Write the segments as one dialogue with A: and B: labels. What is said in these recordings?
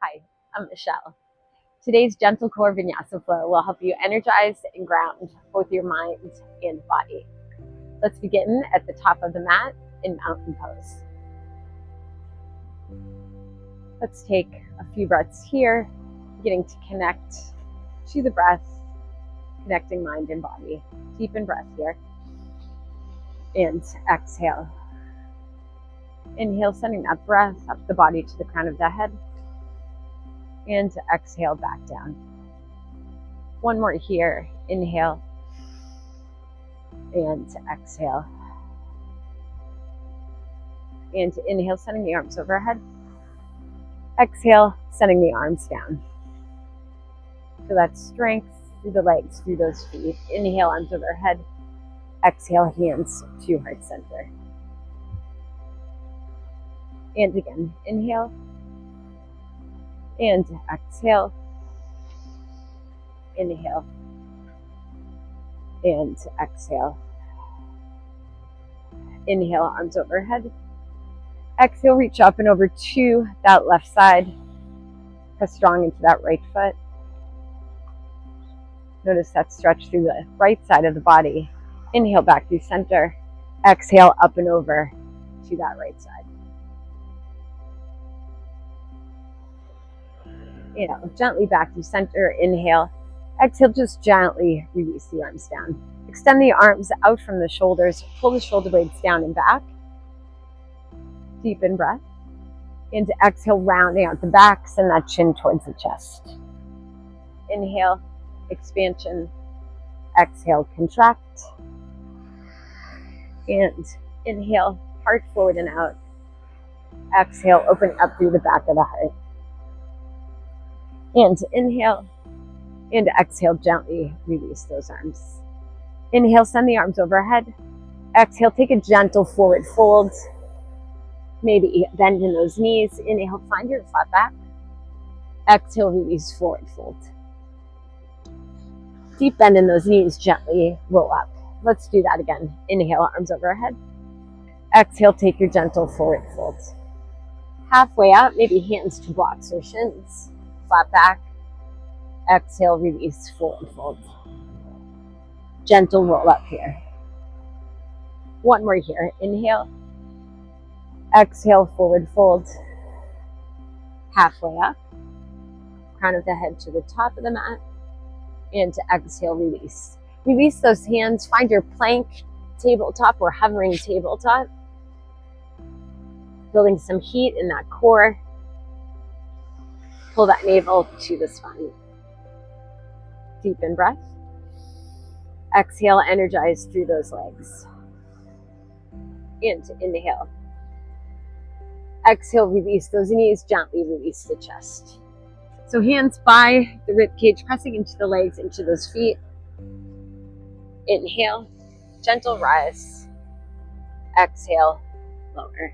A: Hi, I'm Michelle. Today's gentle core Vinyasa flow will help you energize and ground both your mind and body. Let's begin at the top of the mat in mountain pose. Let's take a few breaths here, beginning to connect to the breath, connecting mind and body. Deepen breath here. And exhale. Inhale, sending that breath up the body to the crown of the head. And exhale back down. One more here. Inhale. And exhale. And inhale, sending the arms overhead. Exhale, sending the arms down. Feel that strength through the legs, through those feet. Inhale, arms overhead. Exhale, hands to heart center. And again, inhale. And exhale. Inhale. And exhale. Inhale, arms overhead. Exhale, reach up and over to that left side. Press strong into that right foot. Notice that stretch through the right side of the body. Inhale back through center. Exhale, up and over to that right side. Inhale, gently back through center. Inhale. Exhale, just gently release the arms down. Extend the arms out from the shoulders. Pull the shoulder blades down and back. Deepen breath. And exhale, rounding out the back. Send that chin towards the chest. Inhale, expansion. Exhale, contract. And inhale, heart forward and out. Exhale, open up through the back of the heart. And inhale. And exhale, gently release those arms. Inhale, send the arms overhead. Exhale, take a gentle forward fold. Maybe bend in those knees. Inhale, find your flat back. Exhale, release forward fold. Deep bend in those knees, gently roll up. Let's do that again. Inhale, arms overhead. Exhale, take your gentle forward fold. Halfway up, maybe hands to blocks or shins. Flat back. Exhale, release forward fold. Gentle roll up here. One more here. Inhale. Exhale, forward fold. Halfway up. Crown of the head to the top of the mat. And to exhale, release. Release those hands. Find your plank tabletop or hovering tabletop. Building some heat in that core. Pull that navel to the spine. Deepen breath. Exhale, energize through those legs. And inhale. Exhale, release those knees, gently release the chest. So hands by the rib cage, pressing into the legs, into those feet. Inhale, gentle rise. Exhale, lower.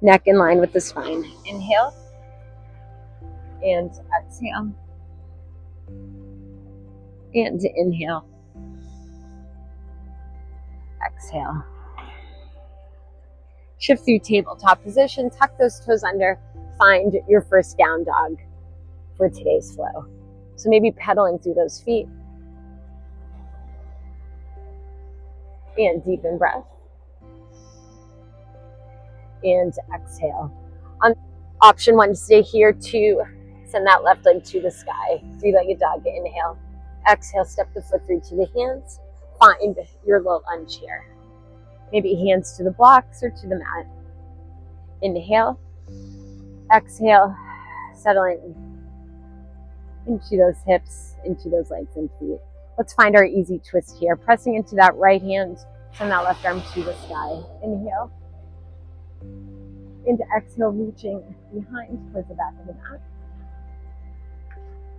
A: Neck in line with the spine. Inhale. And exhale. And inhale. Exhale. Shift through tabletop position, tuck those toes under, find your first down dog for today's flow. So maybe pedaling through those feet. And deepen breath. And exhale. On option one, stay here. Two, send that left leg to the sky. Three-legged dog, inhale. Exhale, step the foot through to the hands. Find your low lunge here. Maybe hands to the blocks or to the mat. Inhale. Exhale, settling into those hips, into those legs and feet. Let's find our easy twist here. Pressing into that right hand, send that left arm to the sky. Inhale. Into exhale, reaching behind towards the back of the mat.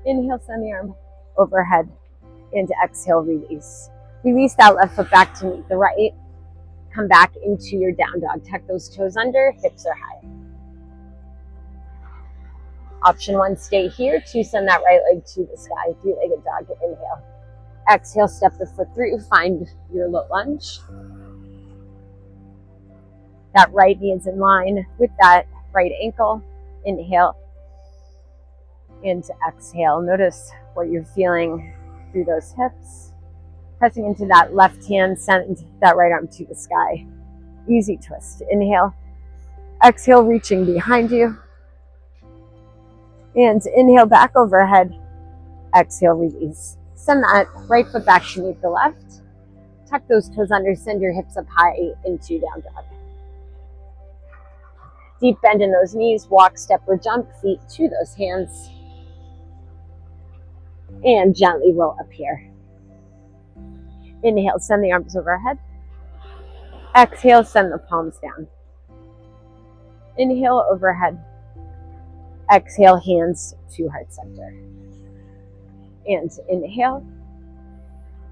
A: Inhale, send the arm overhead. Into exhale, release. Release that left foot back to meet the right. Come back into your down dog. Tuck those toes under, hips are high. Option one, stay here. Two, send that right leg to the sky. Three-legged dog, inhale. Exhale, step the foot through, find your low lunge. That right knee is in line with that right ankle. Inhale. And exhale, notice what you're feeling through those hips. Pressing into that left hand, send that right arm to the sky. Easy twist. Inhale. Exhale, reaching behind you. And inhale back overhead. Exhale, release. Send that right foot back to meet the left. Tuck those toes under, send your hips up high into down dog. Deep bend in those knees, walk, step, or jump, feet to those hands. And gently roll up here. Inhale, send the arms overhead. Exhale, send the palms down. Inhale, overhead. Exhale, hands to heart center. And inhale.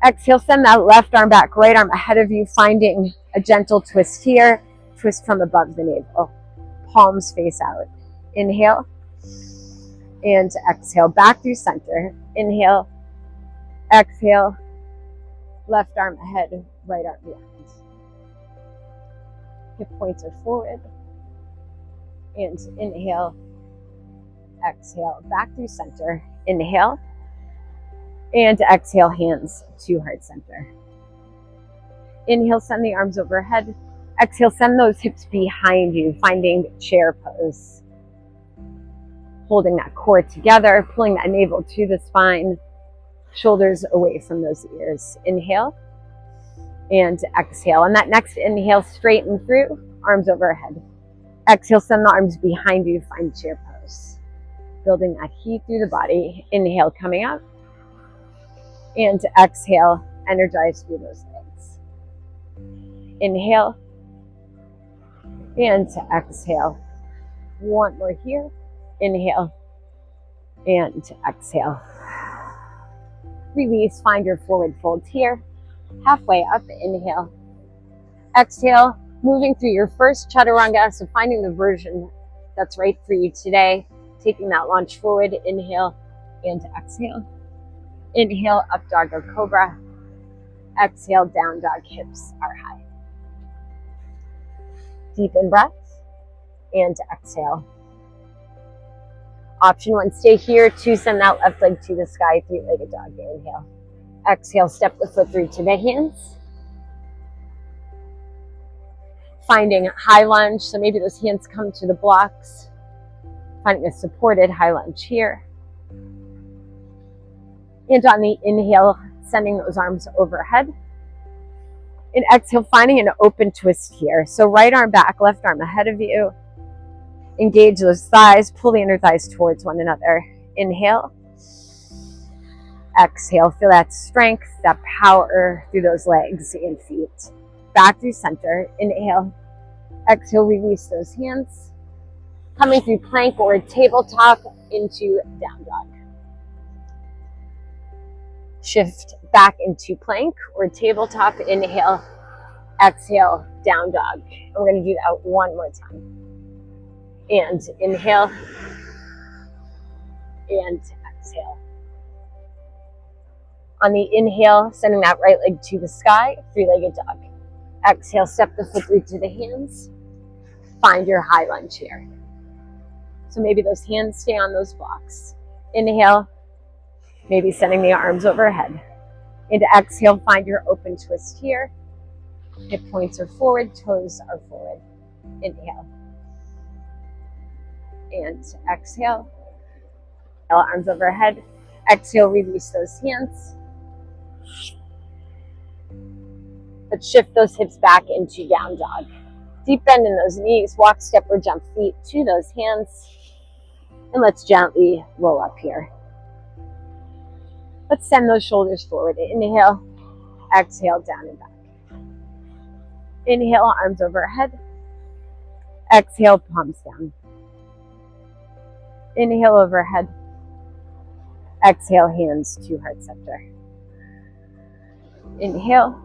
A: Exhale, send that left arm back, right arm ahead of you, finding a gentle twist here. Twist from above the navel. Palms face out. Inhale. And exhale, back through center. Inhale. Exhale. Left arm ahead, right arm behind. Hip points are forward. And inhale. Exhale, back through center. Inhale. And exhale, hands to heart center. Inhale, send the arms overhead. Exhale, send those hips behind you, finding chair pose. Holding that core together, pulling that navel to the spine, shoulders away from those ears. Inhale and exhale. On that next inhale, straighten through, arms overhead. Exhale, send the arms behind you, find chair pose. Building that heat through the body. Inhale, coming up. And exhale, energize through those legs. Inhale. And exhale. One more here. Inhale. And exhale. Release, find your forward fold here. Halfway up, inhale. Exhale, moving through your first chaturanga, so finding the version that's right for you today. Taking that launch forward, inhale and exhale. Inhale, up dog or cobra. Exhale, down dog, hips are high. Deepen breath and exhale. Option one, stay here. Two, send that left leg to the sky, three-legged dog. Inhale. Exhale, step the foot through to the hands. Finding high lunge, so maybe those hands come to the blocks. Finding a supported high lunge here. And on the inhale, sending those arms overhead. And exhale, finding an open twist here. So right arm back, left arm ahead of you. Engage those thighs, pull the inner thighs towards one another. Inhale. Exhale, feel that strength, that power through those legs and feet. Back through center. Inhale. Exhale, release those hands. Coming through plank or tabletop into down dog. Shift back into plank or tabletop. Inhale. Exhale, down dog. And we're going to do that one more time. And inhale. And exhale. On the inhale, sending that right leg to the sky, three-legged dog. Exhale, step the foot through to the hands. Find your high lunge here. So maybe those hands stay on those blocks. Inhale, maybe sending the arms overhead. Into exhale, find your open twist here. Hip points are forward, toes are forward. Inhale. And exhale. Arms overhead. Exhale, release those hands. But shift those hips back into down dog. Deep bend in those knees. Walk, step, or jump feet to those hands. And let's gently roll up here. Let's send those shoulders forward. Inhale, exhale, down and back. Inhale, arms overhead. Exhale, palms down. Inhale, overhead. Exhale, hands to heart center. Inhale.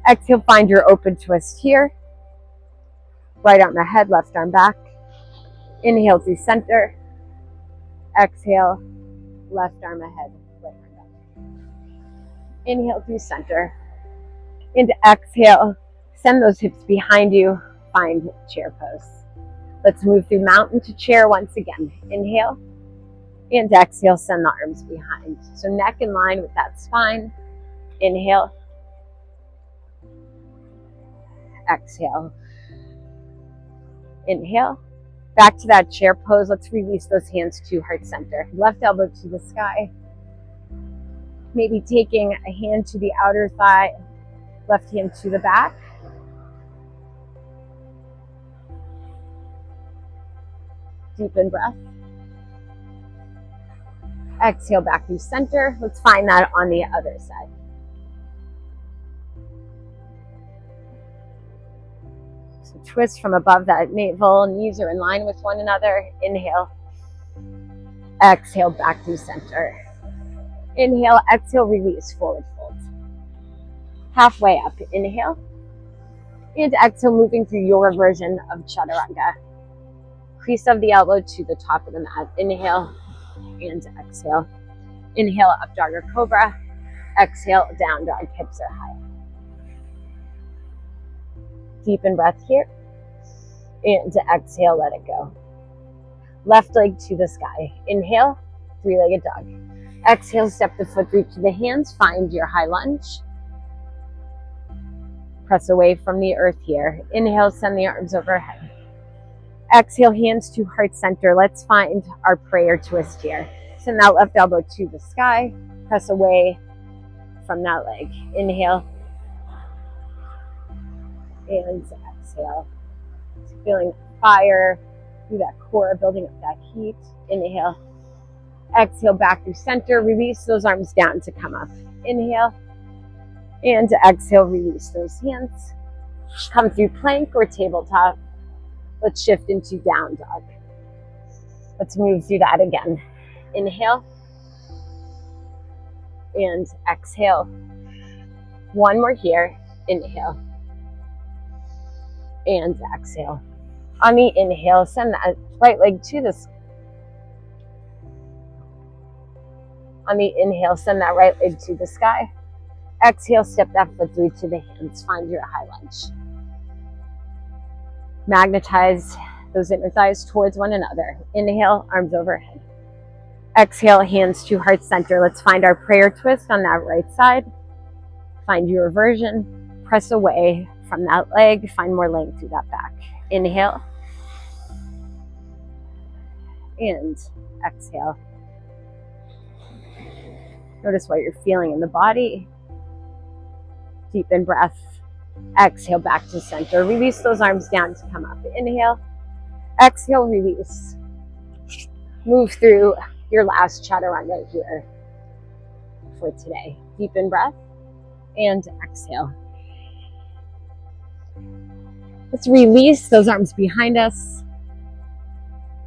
A: Exhale, find your open twist here. Right arm ahead, left arm back. Inhale through center. Exhale, left arm ahead, right arm back. Inhale through center. Into exhale, send those hips behind you, find chair pose. Let's move through mountain to chair once again. Inhale. And exhale, send the arms behind. So neck in line with that spine. Inhale. Exhale. Inhale. Back to that chair pose. Let's release those hands to heart center. Left elbow to the sky. Maybe taking a hand to the outer thigh, left hand to the back. Deepen breath. Exhale back through center. Let's find that on the other side. So twist from above that navel. Knees are in line with one another. Inhale. Exhale back through center. Inhale, exhale, release, forward fold. Halfway up, inhale. And exhale, moving through your version of chaturanga. Crease of the elbow to the top of the mat. Inhale and exhale. Inhale, up dog or cobra. Exhale, down dog, hips are high. Deepen breath here. And exhale, let it go. Left leg to the sky. Inhale, three-legged dog. Exhale, step the foot through to the hands. Find your high lunge. Press away from the earth here. Inhale, send the arms overhead. Exhale, hands to heart center. Let's find our prayer twist here. Send that left elbow to the sky. Press away from that leg. Inhale. And exhale. Feeling fire through that core, building up that heat. Inhale. Exhale back through center. Release those arms down to come up. Inhale. And exhale, release those hands. Come through plank or tabletop. Let's shift into down dog. Let's move through that again. Inhale. And exhale. One more here. Inhale. And exhale. On the inhale, send that right leg to the sky. On the inhale, send that right leg to the sky. Exhale, step that foot through to the hands. Find your high lunge. Magnetize those inner thighs towards one another. Inhale, arms overhead. Exhale, hands to heart center. Let's find our prayer twist on that right side. Find your version. Press away from that leg. Find more length through that back. Inhale. And exhale. Notice what you're feeling in the body. Deepen breath. Exhale back to center. Release those arms down to come up. Inhale. Exhale, release. Move through your last chaturanga here for today. Deepen breath and exhale. Let's release those arms behind us.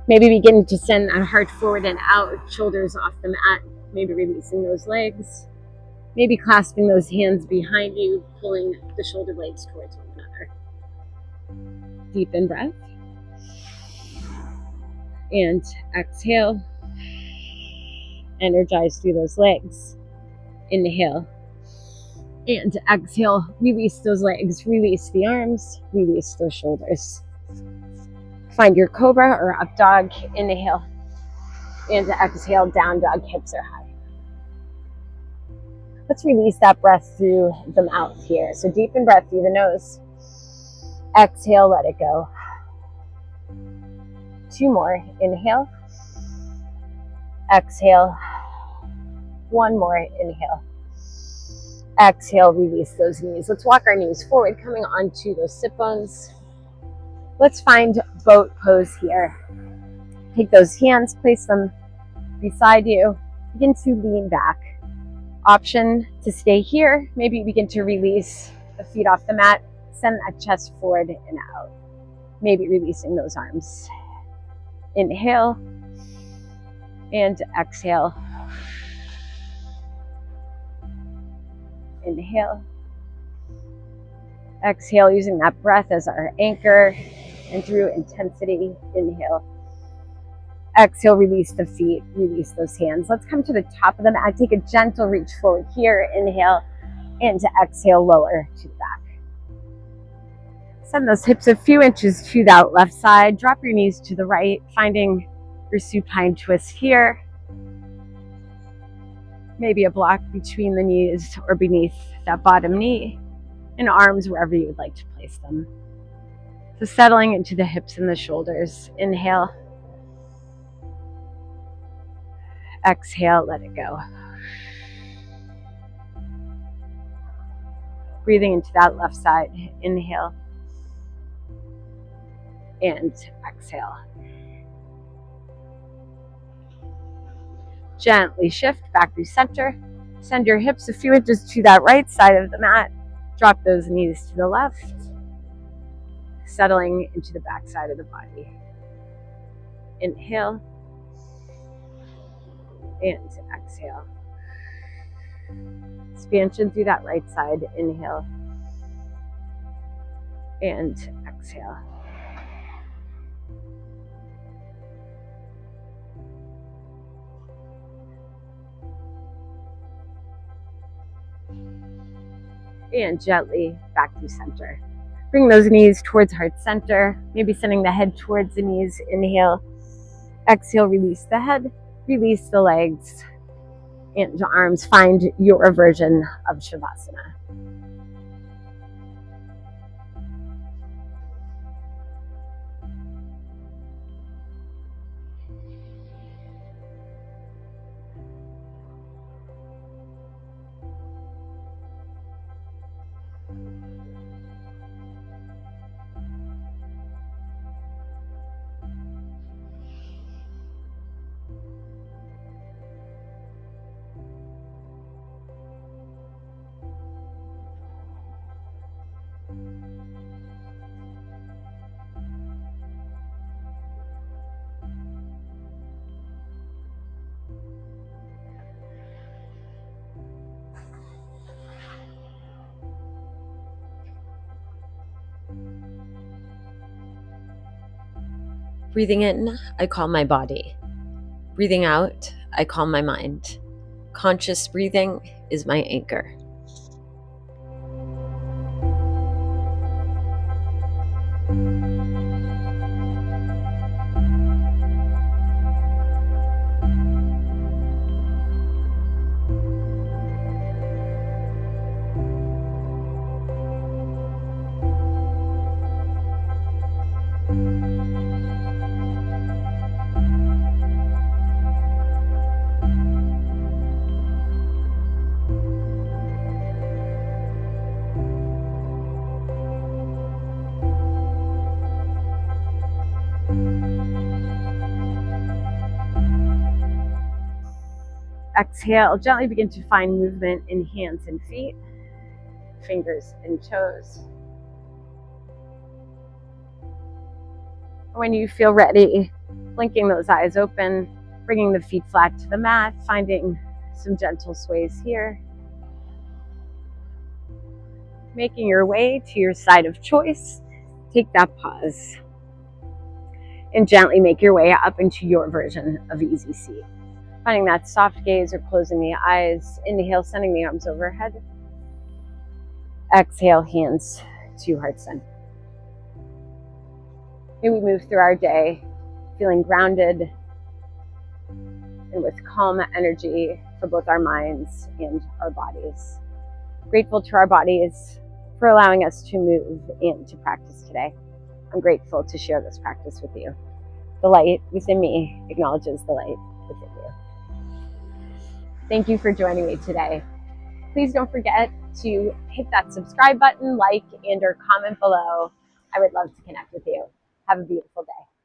A: Maybe begin to send that heart forward and out, shoulders off the mat. Maybe releasing those legs. Maybe clasping those hands behind you, pulling the shoulder blades towards one another. Deepen breath. And exhale. Energize through those legs. Inhale. And exhale. Release those legs. Release the arms. Release those shoulders. Find your cobra or up dog. Inhale. And exhale, down dog, hips are high. Let's release that breath through the mouth here. So deepen breath through the nose. Exhale, let it go. Two more. Inhale. Exhale. One more. Inhale. Exhale, release those knees. Let's walk our knees forward, coming onto those sit bones. Let's find boat pose here. Take those hands, place them beside you. Begin to lean back. Option to stay here. Maybe begin to release the feet off the mat. Send that chest forward and out. Maybe releasing those arms. Inhale and exhale. Inhale. Exhale, using that breath as our anchor and through intensity. Inhale. Exhale, release the feet, release those hands. Let's come to the top of the mat. Take a gentle reach forward here. Inhale, and to exhale, lower to the back. Send those hips a few inches to that left side. Drop your knees to the right, finding your supine twist here. Maybe a block between the knees or beneath that bottom knee, and arms wherever you would like to place them. So settling into the hips and the shoulders. Inhale. Exhale, let it go. Breathing into that left side. Inhale. And exhale. Gently shift back through center. Send your hips a few inches to that right side of the mat. Drop those knees to the left. Settling into the back side of the body. Inhale. And exhale. Expansion through that right side. Inhale. And exhale. And gently back to center. Bring those knees towards heart center, maybe sending the head towards the knees. Inhale. Exhale, release the head, release the legs and arms. Find your version of Shavasana. Breathing in, I calm my body. Breathing out, I calm my mind. Conscious breathing is my anchor. Exhale, gently begin to find movement in hands and feet, fingers and toes. When you feel ready, blinking those eyes open, bringing the feet flat to the mat, finding some gentle sways here. Making your way to your side of choice, take that pause and gently make your way up into your version of easy seat. Finding that soft gaze or closing the eyes. Inhale, sending the arms overhead. Exhale, hands to heart center. May we move through our day feeling grounded and with calm energy for both our minds and our bodies. Grateful to our bodies for allowing us to move and to practice today. I'm grateful to share this practice with you. The light within me acknowledges the light within you. Thank you for joining me today. Please don't forget to hit that subscribe button, like, and or comment below. I would love to connect with you. Have a beautiful day.